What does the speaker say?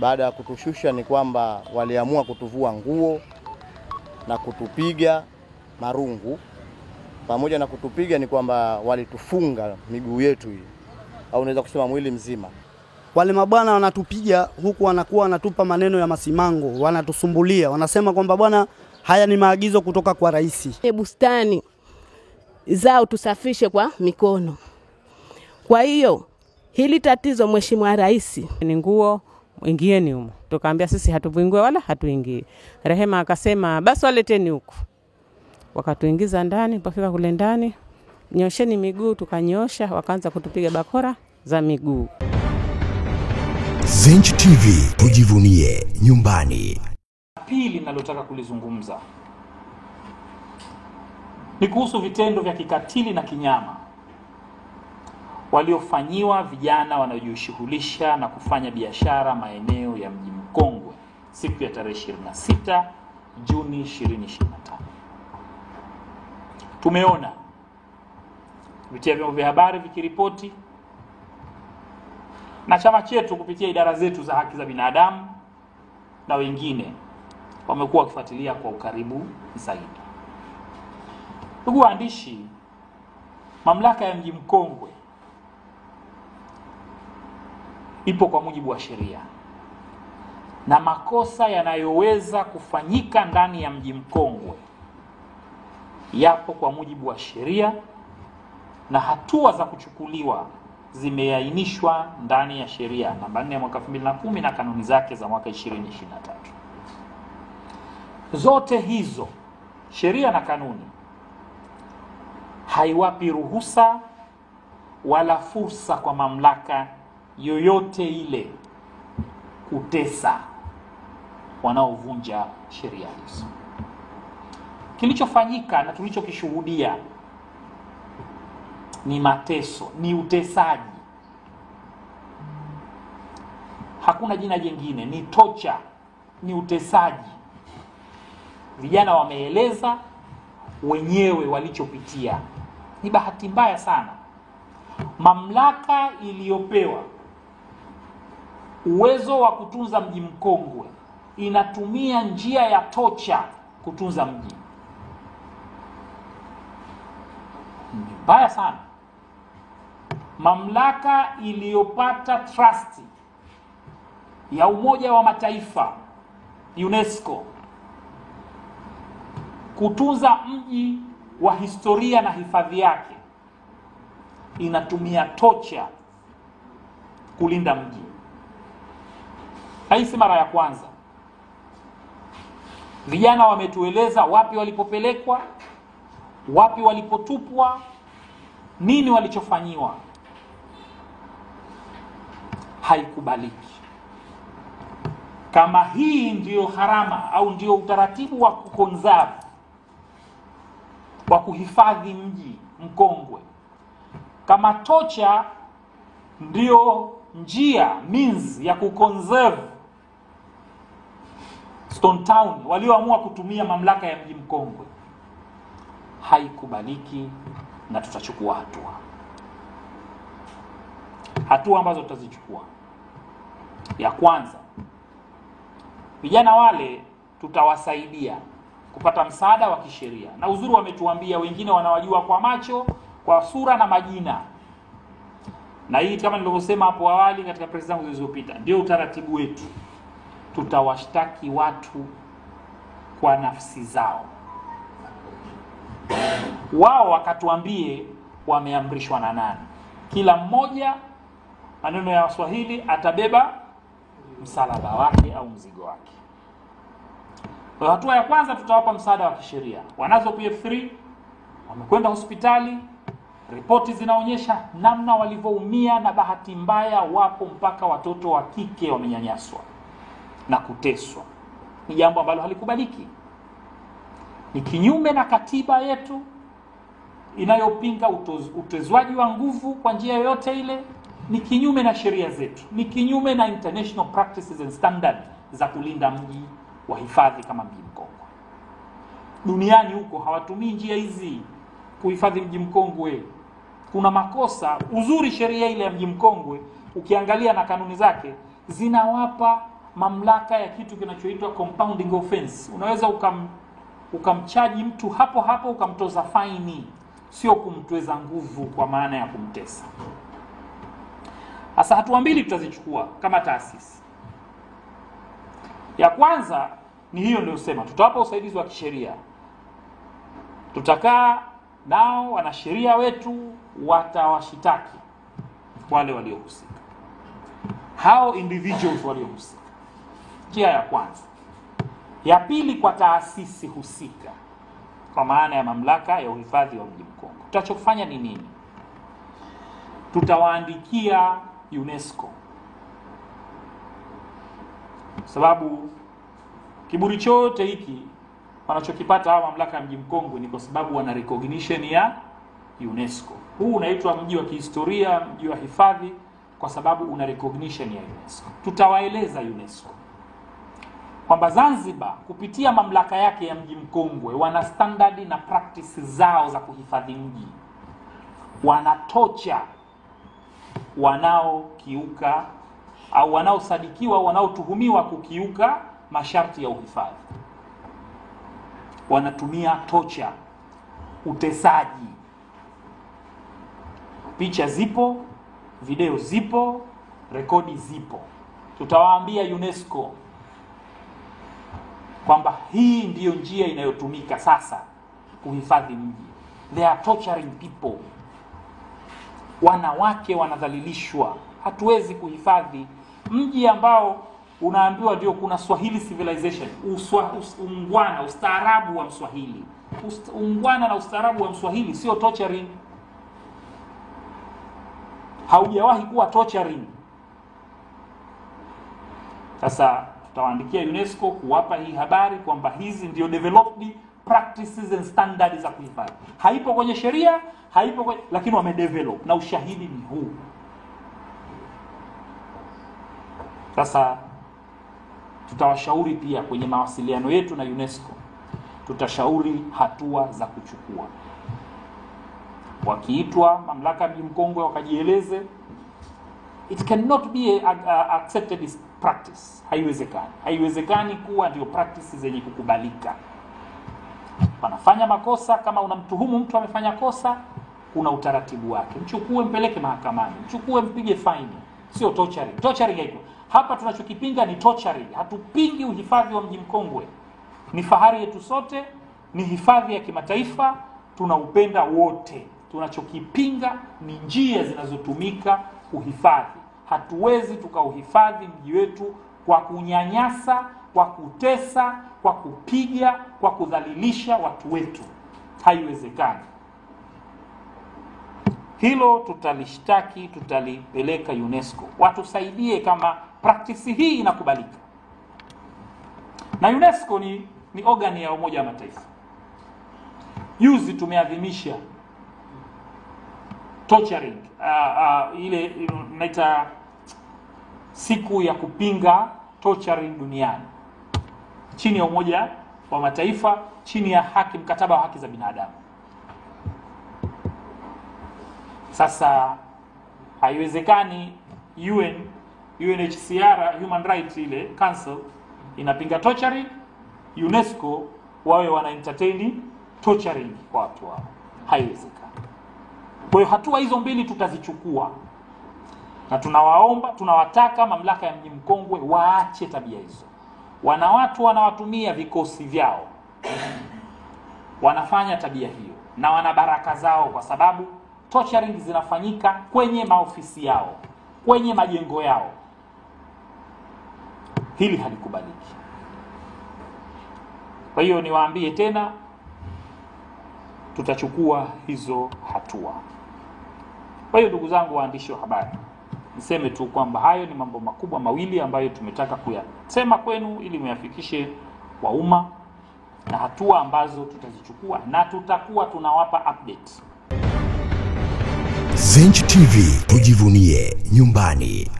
Baada ya kutushusha ni kwamba waliamua kutuvua nguo na kutupiga marungu. Pamoja na kutupiga ni kwamba walitufunga miguu yetu hii, au unaweza kusema mwili mzima. Wale mabwana wanatupiga huku wanakuwa wanatupa maneno ya masimango, wanatusumbulia, wanasema kwamba bwana, haya ni maagizo kutoka kwa rais. Bustani zao tusafishe kwa mikono. Kwa hiyo hili tatizo Mheshimiwa Rais, ni nguo ingieni humo. Tukaambia sisi hatuvuingue wala hatuingii. Rehema akasema basi waleteni huko. Wakatuingiza ndani, pafika kule ndani, nyosheni miguu, tukanyosha, wakaanza kutupiga bakora za miguu. Zenj TV, tujivunie nyumbani. Pili nalotaka kulizungumza ni kuhusu vitendo vya kikatili na kinyama waliofanyiwa vijana wanaojishughulisha na kufanya biashara maeneo ya Mji Mkongwe siku ya tarehe 26 Juni 2025. Tumeona kupitia vyombo vya habari vikiripoti na chama chetu kupitia idara zetu za haki za binadamu na wengine wamekuwa wakifuatilia kwa ukaribu zaidi. Ndugu waandishi, mamlaka ya Mji Mkongwe ipo kwa mujibu wa sheria, na makosa yanayoweza kufanyika ndani ya Mji Mkongwe yapo kwa mujibu wa sheria, na hatua za kuchukuliwa zimeainishwa ndani ya sheria namba 4 ya mwaka 2010 na kanuni zake za mwaka 2023. Zote hizo sheria na kanuni haiwapi ruhusa wala fursa kwa mamlaka yoyote ile kutesa wanaovunja sheria hizo. Kilichofanyika na tulichokishuhudia ni mateso, ni utesaji. Hakuna jina jingine, ni torture, ni utesaji. Vijana wameeleza wenyewe walichopitia. Ni bahati mbaya sana mamlaka iliyopewa uwezo wa kutunza Mji Mkongwe inatumia njia ya torture kutunza mji. Ni mbaya sana. Mamlaka iliyopata trust ya Umoja wa Mataifa, UNESCO, kutunza mji wa historia na hifadhi yake inatumia torture kulinda mji. Haisi mara ya kwanza. Vijana wametueleza wapi walipopelekwa, wapi walipotupwa, nini walichofanyiwa. Haikubaliki. Kama hii ndiyo harama au ndiyo utaratibu wa kukonserve, wa kuhifadhi Mji Mkongwe, kama torture ndiyo njia, means ya kuconserve Stone Town walioamua kutumia mamlaka ya Mji Mkongwe, haikubaliki na tutachukua hatua. Hatua ambazo tutazichukua: ya kwanza, vijana wale tutawasaidia kupata msaada wa kisheria, na uzuri wametuambia wengine wanawajua kwa macho, kwa sura na majina. Na hii kama nilivyosema hapo awali katika press zangu zilizopita, ndio utaratibu wetu. Tutawashtaki watu kwa nafsi zao, wao wakatuambie wameamrishwa na nani. Kila mmoja, maneno ya Waswahili, atabeba msalaba wake au mzigo wake. Kwa hatua ya kwanza, tutawapa msaada wa kisheria. Wanazo PF3, wamekwenda hospitali, ripoti zinaonyesha namna walivyoumia, na bahati mbaya wapo mpaka watoto wa kike wamenyanyaswa na kuteswa. Ni jambo ambalo halikubaliki. Ni kinyume na katiba yetu inayopinga utezwaji wa nguvu kwa njia yoyote ile. Ni kinyume na sheria zetu. Ni kinyume na international practices and standards za kulinda mji wa hifadhi kama Mji Mkongwe. Duniani huko hawatumii njia hizi kuhifadhi Mji Mkongwe. Kuna makosa. Uzuri sheria ile ya Mji Mkongwe ukiangalia na kanuni zake zinawapa mamlaka ya kitu kinachoitwa compounding offense. Unaweza ukamchaji mtu hapo hapo ukamtoza faini, sio kumtweza nguvu kwa maana ya kumtesa. Sasa hatua mbili tutazichukua kama taasisi. Ya kwanza ni hiyo ndio sema, tutawapa usaidizi wa kisheria. Tutakaa nao, wanasheria wetu watawashitaki wale waliohusika, hao individuals waliohusika. Njia ya kwanza. Ya pili, kwa taasisi husika, kwa maana ya mamlaka ya uhifadhi wa mji mkongwe, tutachofanya ni nini? Tutawaandikia UNESCO, sababu kiburi chote hiki wanachokipata hawa mamlaka ya mji mkongwe ni kwa sababu wana recognition ya UNESCO. Huu unaitwa mji wa kihistoria, mji wa hifadhi, kwa sababu una recognition ya UNESCO. Tutawaeleza UNESCO kwamba Zanzibar kupitia mamlaka yake ya mji mkongwe wana standard na practices zao za kuhifadhi mji. Wanatocha wanaokiuka au wanaosadikiwa, wanaotuhumiwa kukiuka masharti ya uhifadhi. Wanatumia tocha, utesaji. Picha zipo, video zipo, rekodi zipo. Tutawaambia UNESCO kwamba hii ndiyo njia inayotumika sasa kuhifadhi mji. They are torturing people. Wanawake wanadhalilishwa. Hatuwezi kuhifadhi mji ambao unaambiwa ndio kuna Swahili civilization, ungwana, ustaarabu wa Mswahili. Ungwana na ustaarabu wa Mswahili sio torturing. Haujawahi kuwa torturing. Sasa tutawaandikia UNESCO kuwapa hii habari kwamba hizi ndio developed practices and standards za kuhifadhi. Haipo kwenye sheria, haipo kwenye, lakini wamedevelop na ushahidi ni huu. Sasa tutawashauri pia kwenye mawasiliano yetu na UNESCO, tutashauri hatua za kuchukua. Wakiitwa mamlaka ya mji mkongwe wakajieleze, it cannot be accepted as practice. Haiwezekani kuwa ndio practice zenye kukubalika. Wanafanya makosa, kama unamtuhumu mtu amefanya kosa, kuna utaratibu wake. Mchukue, mpeleke mahakamani, mchukue, mpige faini, sio torturing. Torturing haiko. Hapa tunachokipinga ni torturing. Hatupingi uhifadhi wa mji mkongwe. Ni fahari yetu sote, ni hifadhi ya kimataifa, tunaupenda wote. Tunachokipinga ni njia zinazotumika kuhifadhi. Hatuwezi tukauhifadhi mji wetu kwa kunyanyasa, kwa kutesa, kwa kupiga, kwa kudhalilisha watu wetu. Haiwezekani. Hilo tutalishtaki, tutalipeleka UNESCO. Watusaidie kama practice hii inakubalika. Na UNESCO ni organi ya Umoja wa Mataifa. Juzi tumeadhimisha torturing, ile inaita siku ya kupinga torturing duniani, chini ya Umoja wa Mataifa, chini ya mkataba wa haki za binadamu. Sasa haiwezekani UNHCR, Human Rights ile Council inapinga torturing, UNESCO wawe wana entertain torturing kwa watu wao. Haiwezekani. Kwa hiyo hatua hizo mbili tutazichukua, na tunawataka mamlaka ya mji mkongwe waache tabia hizo. Watu wanawatumia vikosi vyao, wanafanya tabia hiyo na wana baraka zao, kwa sababu torturing zinafanyika kwenye maofisi yao, kwenye majengo yao. Hili halikubaliki. Kwa hiyo niwaambie tena, tutachukua hizo hatua. Kwa hiyo ndugu zangu waandishi wa habari, niseme tu kwamba hayo ni mambo makubwa mawili ambayo tumetaka kuyasema kwenu ili muyafikishe kwa umma, na hatua ambazo tutazichukua, na tutakuwa tunawapa update. Zenj TV, tujivunie nyumbani.